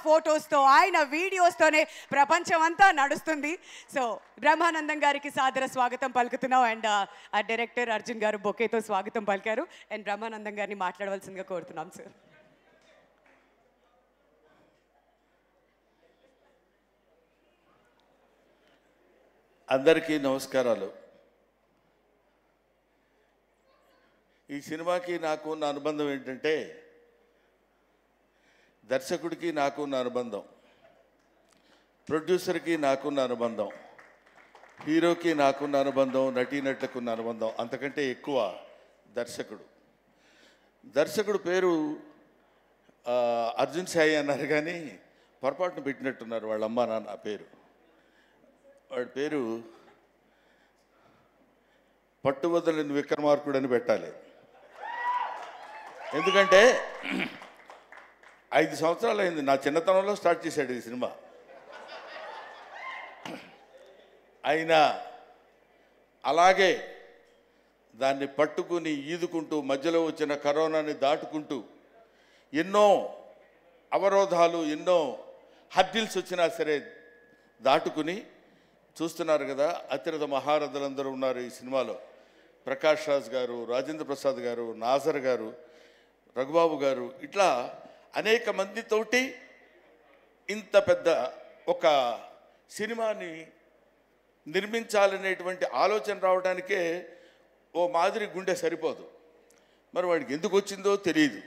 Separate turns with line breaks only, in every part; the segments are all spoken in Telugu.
ఫోటోస్తో ఆయన వీడియోస్తోనే ప్రపంచం అంతా నడుస్తుంది. సో బ్రహ్మానందం గారికి సాదర స్వాగతం పలుకుతున్నాం. అండ్ ఆ డైరెక్టర్ అర్జున్ గారు బొకేతో స్వాగతం పలికారు. అండ్ బ్రహ్మానందం గారిని మాట్లాడవలసిందిగా కోరుతున్నాం సార్.
అందరికీ నమస్కారాలు. ఈ సినిమాకి నాకు ఉన్న అనుబంధం ఏంటంటే, దర్శకుడికి నాకున్న అనుబంధం, ప్రొడ్యూసర్కి నాకున్న అనుబంధం, హీరోకి నాకున్న అనుబంధం, నటీనటులకున్న అనుబంధం, అంతకంటే ఎక్కువ దర్శకుడు పేరు అర్జున్ సాయి అన్నారు, కానీ పొరపాటును పెట్టినట్టున్నారు వాళ్ళ అమ్మ నాన్న పేరు. వాడి పేరు పట్టువదలని విక్రమార్కుడు అని పెట్టాలి. ఎందుకంటే 5 సంవత్సరాలు అయింది, నా చిన్నతనంలో స్టార్ట్ చేశాడు ఈ సినిమా. అయినా అలాగే దాన్ని పట్టుకుని ఈదుకుంటూ మధ్యలో వచ్చిన కరోనాని దాటుకుంటూ ఎన్నో అవరోధాలు, ఎన్నో హర్డిల్స్ వచ్చినా సరే దాటుకుని చూస్తున్నారు కదా. అతిరథ మహారథులందరూ ఉన్నారు ఈ సినిమాలో. ప్రకాష్ రాజ్ గారు, రాజేంద్ర ప్రసాద్ గారు, నాజర్ గారు, రఘుబాబు గారు, ఇట్లా అనేక మందితోటి ఇంత పెద్ద ఒక సినిమాని నిర్మించాలనేటువంటి ఆలోచన రావడానికే ఓ మాదిరి గుండె సరిపోదు. మరి వాడికి ఎందుకు వచ్చిందో తెలియదు,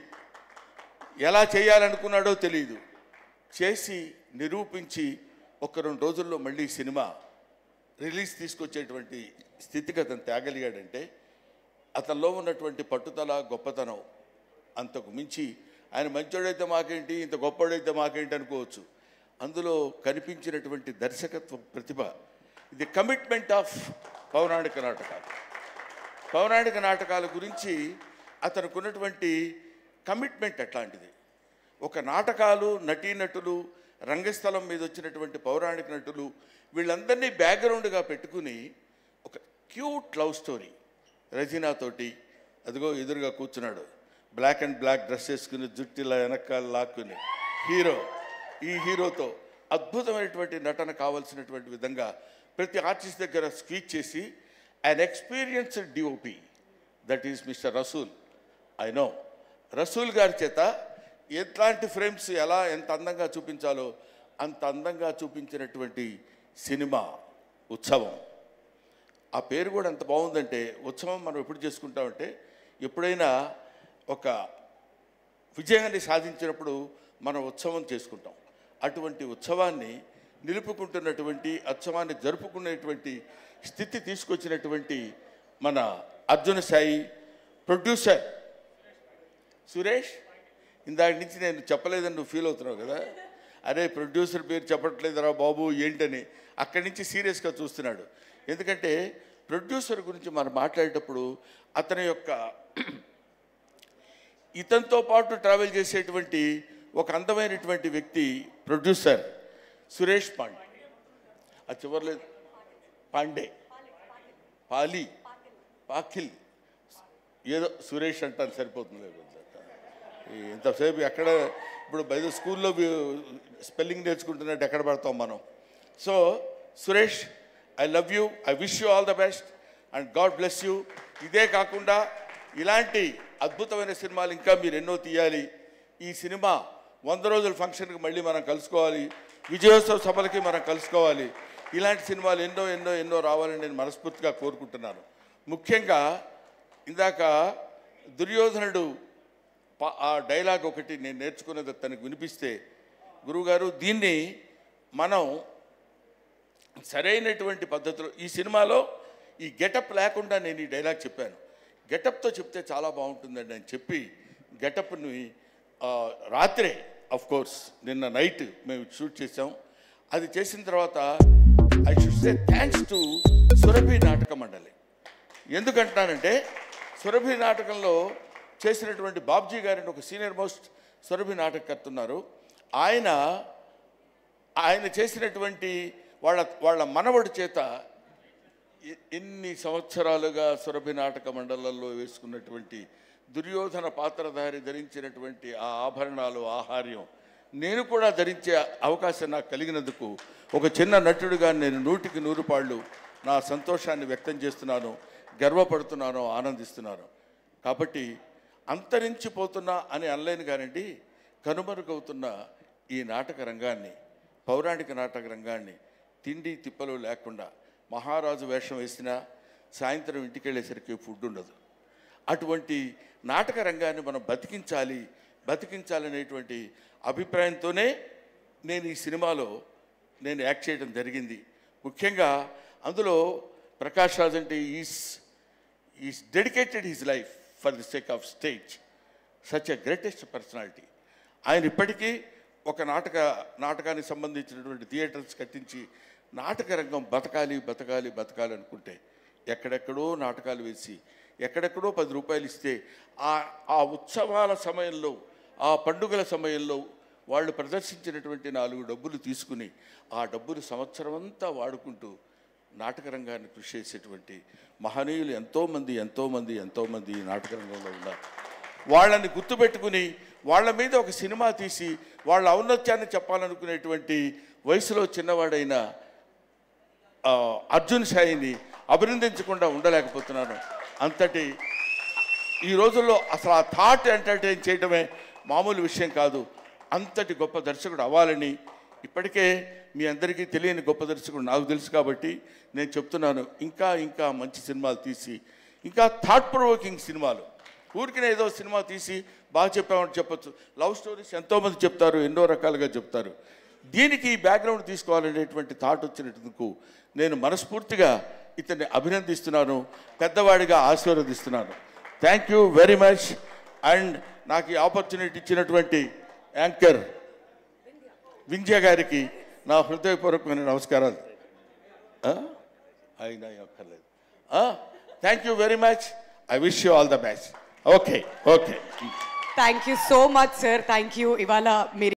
ఎలా చేయాలనుకున్నాడో తెలియదు. చేసి నిరూపించి 1-2 రోజుల్లో మళ్ళీ సినిమా రిలీజ్ తీసుకొచ్చేటువంటి స్థితిగతిని తేగలిగాడంటే అతనిలో ఉన్నటువంటి పట్టుదల, గొప్పతనం అంతకు మించి. ఆయన మంచోడైతే మాకేంటి, ఇంత గొప్పవాడైతే మాకేంటి అనుకోవచ్చు. అందులో కనిపించినటువంటి దర్శకత్వ ప్రతిభ, ఇది కమిట్మెంట్ ఆఫ్ పౌరాణిక నాటకాలు. పౌరాణిక నాటకాల గురించి అతనికి ఉన్నటువంటి కమిట్మెంట్ అట్లాంటిది. ఒక నాటకాలు, నటీనటులు, రంగస్థలం మీద వచ్చినటువంటి పౌరాణిక నటులు, వీళ్ళందరినీ బ్యాక్గ్రౌండ్గా పెట్టుకుని ఒక క్యూట్ లవ్ స్టోరీ రజీనాతోటి, అదిగో ఎదురుగా కూర్చున్నాడు, బ్లాక్ అండ్ బ్లాక్ డ్రెస్ వేసుకుని, జుట్టిలా వెనకాల లాక్కుని హీరో. ఈ హీరోతో అద్భుతమైనటువంటి నటన కావాల్సినటువంటి విధంగా ప్రతి ఆర్టిస్ట్ దగ్గర స్పీచ్ చేసి an experienced DOP, that is mister Rasool. I know Rasool గారి చేత ఎట్లాంటి ఫ్రేమ్స్ ఎలా ఎంత అందంగా చూపించాలో అంత అందంగా చూపించినటువంటి సినిమా ఉత్సవం. ఆ పేరు కూడా ఎంత బాగుందంటే, ఉత్సవం మనం ఎప్పుడు చేసుకుంటామంటే, ఎప్పుడైనా ఒక విజయాన్ని సాధించినప్పుడు మనం ఉత్సవం చేసుకుంటాం. అటువంటి ఉత్సవాన్ని నిలుపుకుంటున్నటువంటి, ఉత్సవాన్ని జరుపుకునేటువంటి స్థితి తీసుకొచ్చినటువంటి మన అర్జున్ సాయి, ప్రొడ్యూసర్ సురేష్. ఇందాక నుంచి నేను చెప్పలేదని నువ్వు ఫీల్ అవుతున్నావు కదా, అరే ప్రొడ్యూసర్ పేరు చెప్పట్లేదురా బాబు ఏంటని. అక్కడి నుంచి సీరియస్గా చూస్తున్నాడు. ఎందుకంటే ప్రొడ్యూసర్ గురించి మనం మాట్లాడేటప్పుడు అతని యొక్క ఇతనితో పాటు ట్రావెల్ చేసేటువంటి ఒక అందమైనటువంటి వ్యక్తి ప్రొడ్యూసర్ సురేష్ పాండే. ఆ చివర్లో పాండే, పాఖిల్ ఏదో సురేష్ అంటాను సరిపోతుంది. ఇంతసేపు ఎక్కడ ఇప్పుడు బయట స్కూల్లో స్పెల్లింగ్ నేర్చుకుంటున్నట్టు ఎక్కడ పడతాం మనం. So Suresh, I love you, I wish you all the best and God bless you. ఇదే కాకుండా ఇలాంటి అద్భుతమైన సినిమాలు ఇంకా మీరు ఎన్నో తీయాలి. ఈ సినిమా 100 రోజుల ఫంక్షన్కి మళ్ళీ మనం కలుసుకోవాలి, విజయోత్సవ సభలకి మనం కలుసుకోవాలి. ఇలాంటి సినిమాలు ఎన్నో ఎన్నో ఎన్నో రావాలని నేను మనస్ఫూర్తిగా కోరుకుంటున్నాను. ముఖ్యంగా ఇందాక దుర్యోధనుడు ఆ డైలాగ్ ఒకటి నేను నేర్చుకున్నది తనకు వినిపిస్తే, గురువుగారు దీన్ని మనం సరైనటువంటి పద్ధతిలో ఈ సినిమాలో ఈ గెటప్ లేకుండా నేను ఈ డైలాగ్ చెప్పాను. గెటప్తో చెప్తే చాలా బాగుంటుందండి అని చెప్పి గెటప్ని రాత్రే కోర్స్ నిన్న నైట్ మేము షూట్ చేసాం. అది చేసిన తర్వాత I should say thanks to Surabhi నాటక మండలి. ఎందుకంటున్నానంటే సురభి నాటకంలో చేసినటువంటి బాబ్జీ గారిని ఒక సీనియర్ మోస్ట్ సురభి నాటకకర్త ఉన్నారు. ఆయన చేసినటువంటి వాళ్ళ మనవడి చేత ఎన్ని సంవత్సరాలుగా సురభి నాటక మండలంలో వేసుకున్నటువంటి దుర్యోధన పాత్రధారి ధరించినటువంటి ఆ ఆభరణాలు, ఆహార్యం నేను కూడా ధరించే అవకాశం నాకు కలిగినందుకు ఒక చిన్న నటుడిగా నేను 100కి 100 పాళ్ళు నా సంతోషాన్ని వ్యక్తం చేస్తున్నాను, గర్వపడుతున్నాను, ఆనందిస్తున్నాను. కాబట్టి అంతరించిపోతున్నా అని అనలేను కానండి, కనుమరుగవుతున్న ఈ నాటక రంగాన్ని, పౌరాణిక నాటక రంగాన్ని తిండి తిప్పలు లేకుండా మహారాజు వేషం వేసినా సాయంత్రం ఇంటికి వెళ్ళేసరికి ఫుడ్ ఉండదు. అటువంటి నాటక రంగాన్ని మనం బతికించాలనేటువంటి అభిప్రాయంతోనే నేను ఈ సినిమాలో యాక్ట్ చేయడం జరిగింది. ముఖ్యంగా అందులో ప్రకాష్ రాజ్ అంటే is dedicated his life for the sake of stage, such a greatest personality. ఆయన ఇప్పటికీ ఒక నాటకానికి సంబంధించినటువంటి థియేటర్స్ కట్టించి నాటక రంగం బతకాలి అనుకుంటే ఎక్కడెక్కడో నాటకాలు వేసి ఎక్కడెక్కడో 10 రూపాయలు ఇస్తే ఆ ఉత్సవాల సమయంలో, ఆ పండుగల సమయంలో వాళ్ళు ప్రదర్శించినటువంటి 4 డబ్బులు తీసుకుని ఆ డబ్బులు సంవత్సరం అంతా వాడుకుంటూ నాటక రంగాన్ని కృషి చేసేటువంటి మహనీయులు ఎంతోమంది ఈ నాటక రంగంలో ఉన్నారు. వాళ్ళని గుర్తుపెట్టుకుని వాళ్ళ మీద ఒక సినిమా తీసి వాళ్ళ ఔన్నత్యాన్ని చెప్పాలనుకునేటువంటి వయసులో చిన్నవాడైన అర్జున్ సాయిని అభినందించకుండా ఉండలేకపోతున్నాను. అంతటి ఈ రోజుల్లో అసలు ఆ థాట్ ఎంటర్టైన్ చేయడమే మామూలు విషయం కాదు. అంతటి గొప్ప దర్శకుడు అవ్వాలని, ఇప్పటికే మీ అందరికీ తెలియని గొప్ప దర్శకుడు నాకు తెలుసు కాబట్టి నేను చెప్తున్నాను, ఇంకా మంచి సినిమాలు తీసి, ఇంకా థాట్ ప్రొవోకింగ్ సినిమాలు, ఊరికినే ఏదో సినిమా తీసి బాగా చెప్పామని చెప్పొచ్చు. లవ్ స్టోరీస్ ఎంతోమంది చెప్తారు, ఎన్నో రకాలుగా చెప్తారు. దీనికి బ్యాక్గ్రౌండ్ తీసుకోవాలనేటువంటి థాట్ వచ్చినందుకు నేను మనస్ఫూర్తిగా ఇతన్ని అభినందిస్తున్నాను, పెద్దవాడిగా ఆశీర్వదిస్తున్నాను. Thank you very much. And నాకు ఈ ఆపర్చునిటీ ఇచ్చినటువంటి యాంకర్ వింధ్య గారికి నా హృదయపూర్వకమైన నమస్కారాలు. అయినా అక్కర్లేదు. Thank you very much. I wish you all the best. Okay.
Thank you so much sir. Thank you. ఇవాళ మీరు